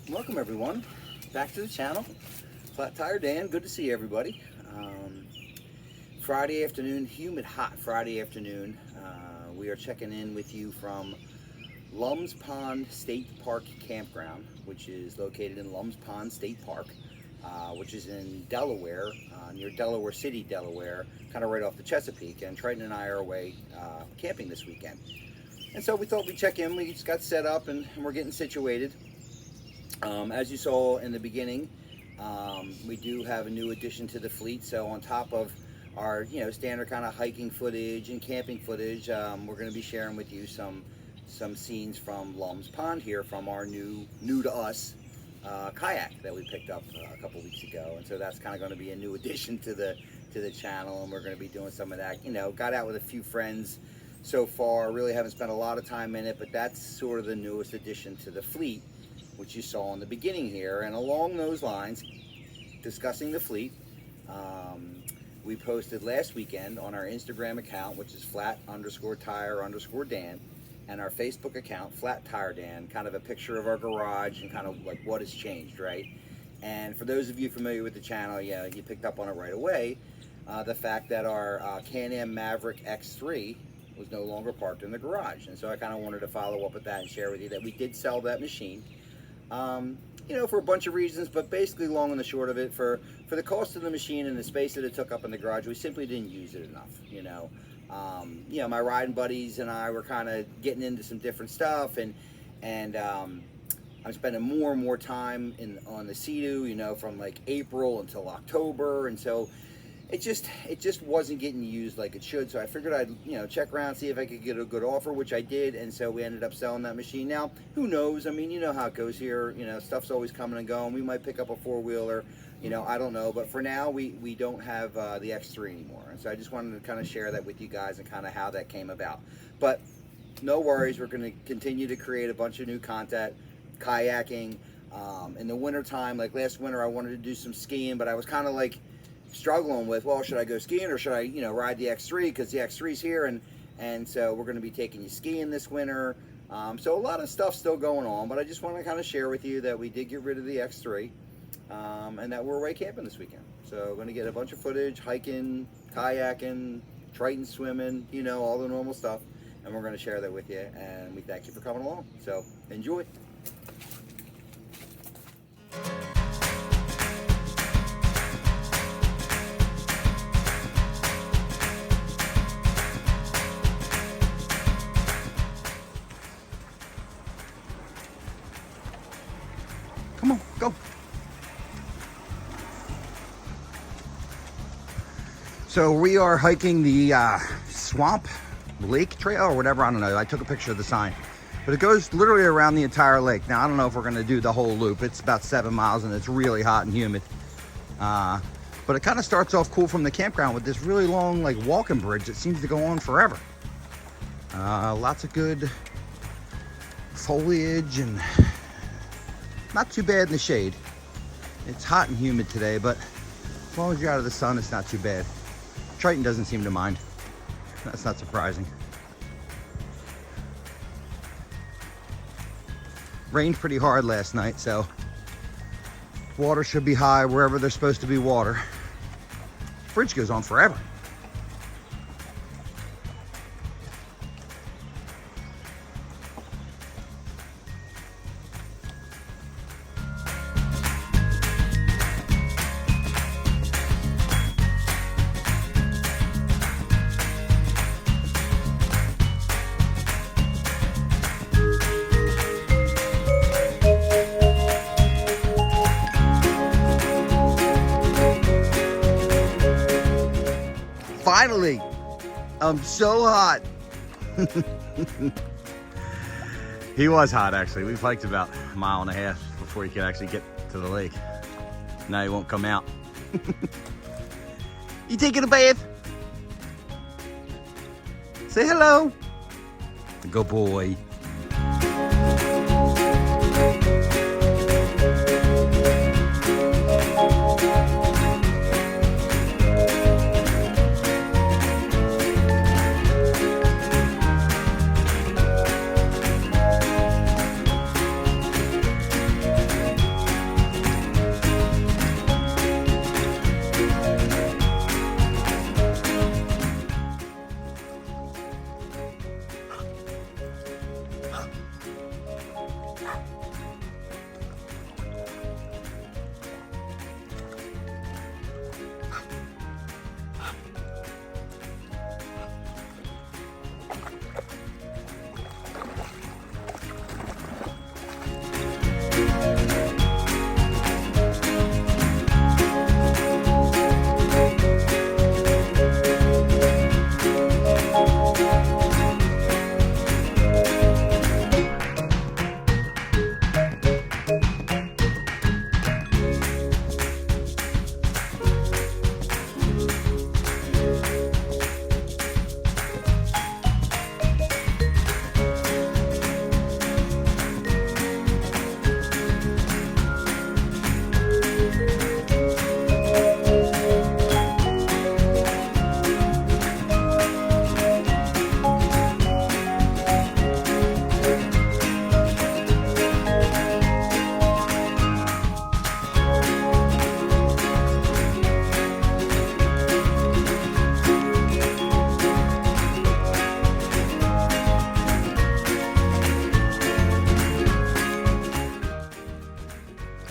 Welcome everyone back to the channel. Flat Tire Dan, good to see everybody. Friday afternoon, humid, hot Friday afternoon. We are checking in with you from Lums Pond State Park Campground, which is located in Lums Pond State Park, which is in Delaware, near Delaware City, Delaware, kind of right off the Chesapeake. And Triton and I are away camping this weekend. And so we thought we'd check in. We just got set up and we're getting situated. As you saw in the beginning, we do have a new addition to the fleet. So on top of our standard kind of hiking footage and camping footage, we're going to be sharing with you some scenes from Lums Pond here, from our new to us kayak that we picked up a couple weeks ago. And so that's kind of going to be a new addition to the channel, and we're going to be doing some of that. Got out with a few friends so far, really haven't spent a lot of time in it, but that's sort of the newest addition to the fleet, which you saw in the beginning here. And along those lines, discussing the fleet, we posted last weekend on our Instagram account, which is flat_tire_Dan, and our Facebook account, Flat Tire Dan, kind of a picture of our garage and kind of like what has changed, right? And for those of you familiar with the channel, you picked up on it right away, the fact that our Can-Am Maverick X3 was no longer parked in the garage. And so I kind of wanted to follow up with that and share with you that we did sell that machine, for a bunch of reasons, but basically long and the short of it, for the cost of the machine and the space that it took up in the garage, we simply didn't use it enough. My riding buddies and I were kind of getting into some different stuff, and I'm spending more and more time on the Sea-Doo, from like April until October, and so it just wasn't getting used like it should. So I figured I'd check around, see if I could get a good offer, which I did, and so we ended up selling that machine. Now, who knows? I mean, you know how it goes here. Stuff's always coming and going. We might pick up a four-wheeler. I don't know. But for now, we don't have the X3 anymore, and so I just wanted to kind of share that with you guys and kind of how that came about. But no worries. We're going to continue to create a bunch of new content, kayaking. In the wintertime, like last winter, I wanted to do some skiing, but I was kind of like struggling with, well, should I go skiing or should I ride the X3, because the X3's here, and so we're going to be taking you skiing this winter. So a lot of stuff still going on, but I just want to kind of share with you that we did get rid of the X3, and that we're away camping this weekend. So we're going to get a bunch of footage, hiking, kayaking, Triton swimming, all the normal stuff, and we're going to share that with you, and we thank you for coming along. So enjoy. Come on, go. So we are hiking the swamp lake trail or whatever. I don't know. I took a picture of the sign, but it goes literally around the entire lake. Now, I don't know if we're going to do the whole loop. It's about 7 miles and it's really hot and humid. But it kind of starts off cool from the campground with this really long like walking bridge that seems to go on forever. Lots of good foliage and not too bad in the shade. It's hot and humid today, but as long as you're out of the sun, it's not too bad. Triton doesn't seem to mind. That's not surprising. Rained pretty hard last night, so water should be high wherever there's supposed to be water. Bridge goes on forever. Finally, I'm so hot. He was hot, actually. We've hiked about a mile and a half before he could actually get to the lake. Now he won't come out. You taking a bath? Say hello. Good boy.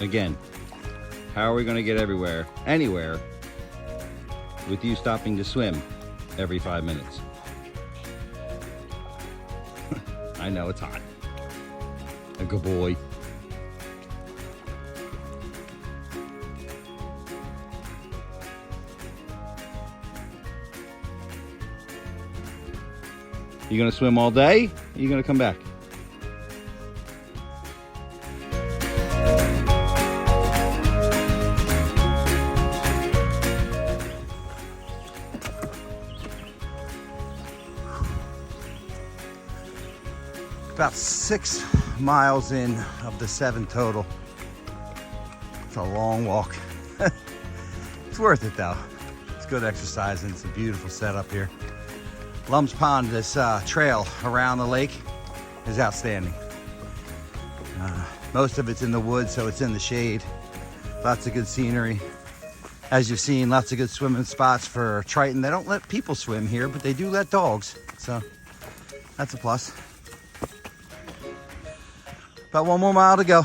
Again, how are we going to get anywhere, with you stopping to swim every 5 minutes? I know it's hot. A good boy. You going to swim all day? Or you going to come back? About 6 miles in of the 7 total. It's a long walk. It's worth it though. It's good exercise and it's a beautiful setup here. Lums Pond, this trail around the lake is outstanding. Most of it's in the woods, so it's in the shade. Lots of good scenery. As you've seen, lots of good swimming spots for Triton. They don't let people swim here, but they do let dogs. So that's a plus. About 1 more mile to go.